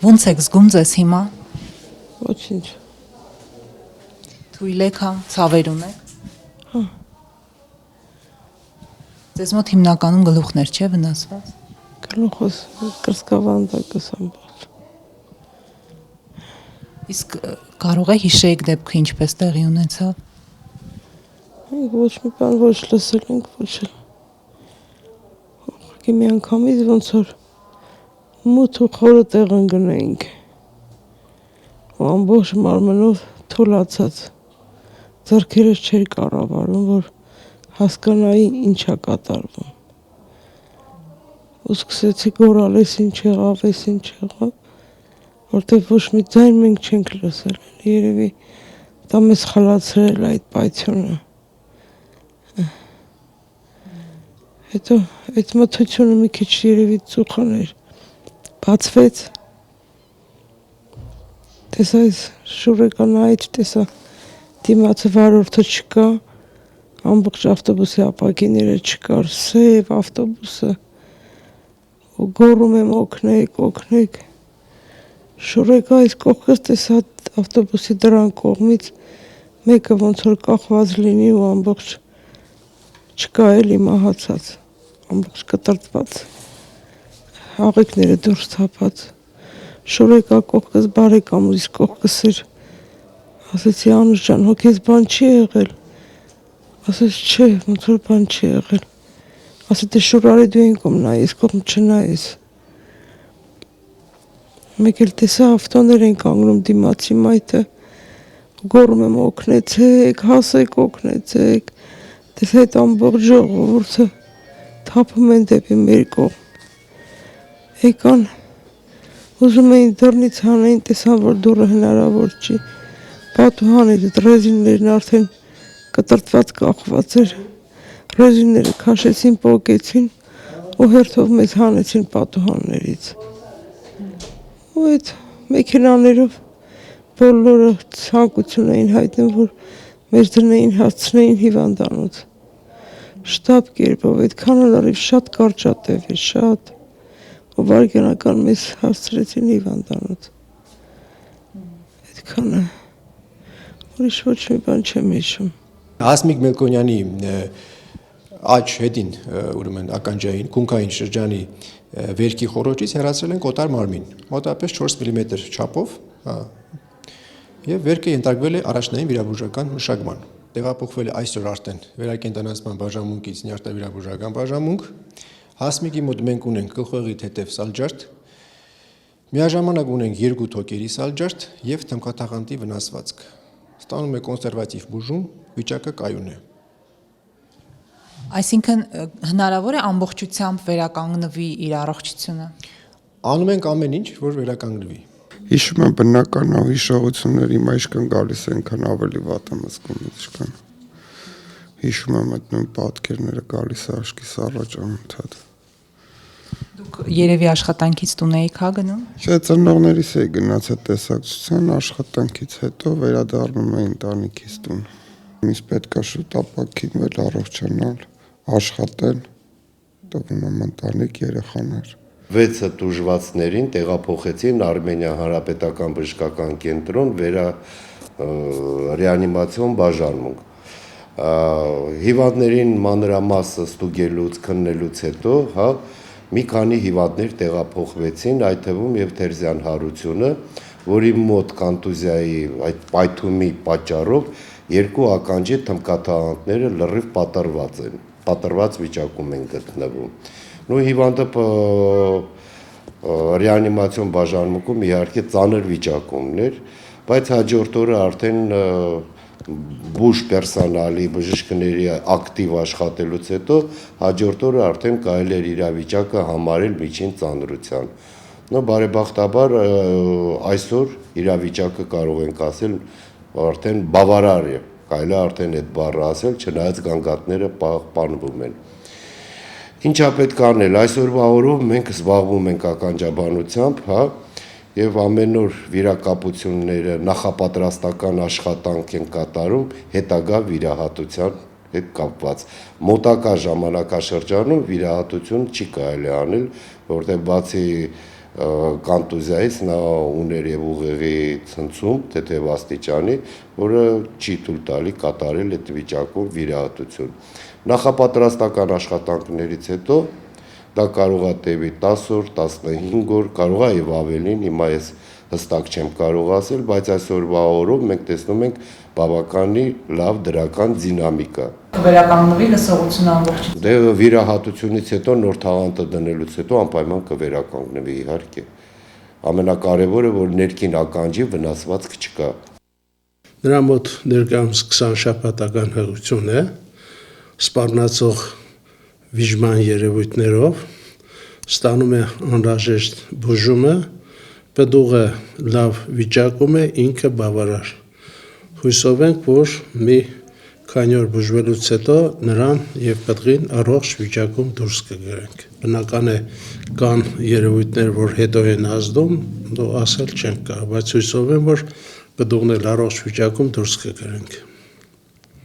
Ոնց եք զգում ձեզ հիմա։ Ոչինչ։ Թույլ եք, հա, ցավեր ունեք։ Հա։ Ձեզ մոտ հիմնականում գլուխներ չէ վնասված։ Գլուխս կրծքավանդակս ամբողջ։ Իսկ կարող է հիշեիք դեպքը ինչպես տեղի ունեցավ։ Մենք ոչ մի բան ոչ լսել ենք, ոչ էլ։ Ուղղակի մի անգամից ոնց որ մութ ու խորը տեղ ընկնեինք։ Ու ամբողջ մարմնով թուլացած։ Ձեռքերս չէր կառավարում, որ հասկանայի ինչա կատարվում։ Ու սկսեցի գոռալ, էս ինչ եղավ, էս ինչ եղավ, որտեղ ոչ մի ձայն մենք չենք լսել։ Երևի դա մեզ խլացրել այդ պայթյունը։ Հետո այդ մթությունը մի քիչ երևի ծուխաներ բացվեց։ Տեսա այս շուրեկանայից, տեսա դիմացը վարորդը չկա, ամբողջ ավտոբուսի ապակիները չկար, սև ավտոբուսը, ու գոռում եմ օգնեք, օգնեք։ Շուրեկա այս կողքս տեսա ավտոբուսի դրան կողմից մեկը ոնց որ կախված լինի ու ամբողջ չկա էլի մահացած, ամբողջ կտրտված, աղիքները դուրս թափած։ Շուրեկա կողքս բարեկամուս կողքս էր, ասեցի Անուշ ջան, հո քեզ բան չի եղել։ Ասեց չէ, ոնց որ բան չի եղել։ Ասեց դե շուրարի դու այն կողմ նայես, կողմ չնայես։ Մեկ էլ տեսա ավտոներ են կանգնում դիմացի մայթը, գոռում եմ օգնեցեք, հասեք օգնեցեք։ Տեսա այդ ամբողջ ժողովուրդը թափում են դեպի մեր կողմ։ Եկան, ուզում էին դռնից հանեին, տեսան, որ դուռը հնարավոր չի։ Պատուհանից այդ ռեզիններն արդեն կտրտված կախված էր։ Ռեզինները քաշեցին, պոկեցին ու հերթով մեզ հանեցին պատուհաններից։ Ու այդ մեքենաներով բոլորը ցանկություն էին հայտնում, որ մեզ դնեին, հասցնեին հիվանդանոց։ Շտապ կերպով, այդքան լրիվ շատ կարճատև էր, շատ։ Ու վարգենական մեզ հասցրեցին հիվանդանոց։ Այդքանը, ուրիշ ոչ մի բան չեմ հիշում։ Հասմիկ Մելքոնյանի աջ հետին, ուրեմն ականջային, կունքային շրջանի վերքի խոռոչից հեռացրել են կոտար մարմին, մոտավորապես 4 մմ չափով, եւ վերքը ենթարկվել է առաջնային վիրաբուժական մշակման։ Տեղափոխվել է այսօր արդեն վերակենդանացման բաժանմունքից նյարդավիրաբուժական բաժանմունք։ Հասմիկի մոտ մենք ունենք գլխուեղի թեթև սալջարդ, միաժամանակ ունենք 2 թոկերի սալջարդ եւ թմքաթաղանթի վնասվածք։ Ստանում է կոնսերվատիվ բուժում, վիճակը կայուն է։ Այսինքն հնարավոր է ամբողջությամբ վերականգնվի իր առողջությունը։ Անում ենք ամեն ինչ, որ վերականգնվի։ Հիշում եմ բնական հիշողությունների մայրկան գալիս այնքան ավելի վատ եմ զգում ինչքան։ Հիշում եմ այդ նույն պատկերները գալիս աչքիս առաջ անընդհատ։ Դուք երևի աշխատանքից տուն եք հա գնում։ Չէ, ծնողներիս էի գնաց այդ տեսակցության, աշխատանքից հետո վերադառնում էի ընտանիքիս տուն։ Ինձ պետքա շուտ ապակինվել, առողջանալ, աշխատել, տվում եմ ընտանիք, երեխաներ։ 6 տուժվածներին տեղափոխեցին Արմենիա Հանրապետական բժշկական կենտրոն ռեանիմացիոն բաժանմունք։ Հիվանդներին մանրամասը ստուգելուց, քննելուց հետո, հա, մի քանի հիվանդներ տեղափոխվեցին, այդ թվում եւ Թերզյան Հարությունը, որի մոտ կոնտուզիայի այդ պայթումի պատճառով 2 ականջի թմքաթաղանթները լրիվ պատռված են, պատռված վիճակում են գտնվում։ Նույն հիվանդը ռեանիմացիոն բաժանմունքում իհարկե ծանր վիճակումն էր, բայց հաջորդ օրը արդեն բուժ պերսոնալի բժիշկների ակտիվ աշխատելուց հետո հաջորդ օրը արդեն կարելի էր իրավիճակը համարել միջին ծանրության։ Բարեբախտաբար այսօր իրավիճակը կարող ենք ասել արդեն բավարար է, կարելի է արդեն այդ բառը ասել, չնայած գանգատները պահպանվում են։ Ինչա պետք է անել, այսօրվա օրով մենք զբաղվում ենք ականջաբանությամբ, հա, եւ ամեն օր վիրակապությունները նախապատրաստական աշխատանք են կատարում հետագա վիրահատության հետ կապված։ Մոտակա ժամանակաշրջանում վիրահատություն չի կարելի անել, որտեղ բացի կոնտուզիայից նա ուներ եւ ուղեղի ցնցում թեթև աստիճանի, որը չի թույլ տալի կատարել այդ վիճակում վիրահատություն։ Նախապատրաստական աշխատանքներից հետո դա կարող է տևի 10 օր, 15 օր, կարող է եւ ավելին, հիմա ես հստակ չեմ կարող ասել, բայց այսօրվա օրով մենք տեսնում ենք բավականի լավ դրական դինամիկա։ Կվերականգնվի լսողությունը ամբողջությամբ։ Դե վիրահատությունից հետո նոր թաղանթը դնելուց հետո անպայման կվերականգնվի իհարկե։ Ամենակարևորը որ ներքին ականջի վնասվածք չկա։ Նրա մոտ ներկայումս 20 շաբաթական հղիություն է, սպառնացող վիժման երևույթներով, ստանում է անհրաժեշտ բուժումը, պտուղը լավ վիճակում է, ինքը բավարար։ Հույսով ենք, որ մի քանի օր բուժվելուց հետո նրան եւ պտղին առողջ վիճակում դուրս կգրենք։ Բնական է կան երևույթներ, որ հետո են ազդում, ասել չենք կարող, բայց հույսով եմ, որ պտուղն էլ առողջ վիճակում դուրս կգրենք։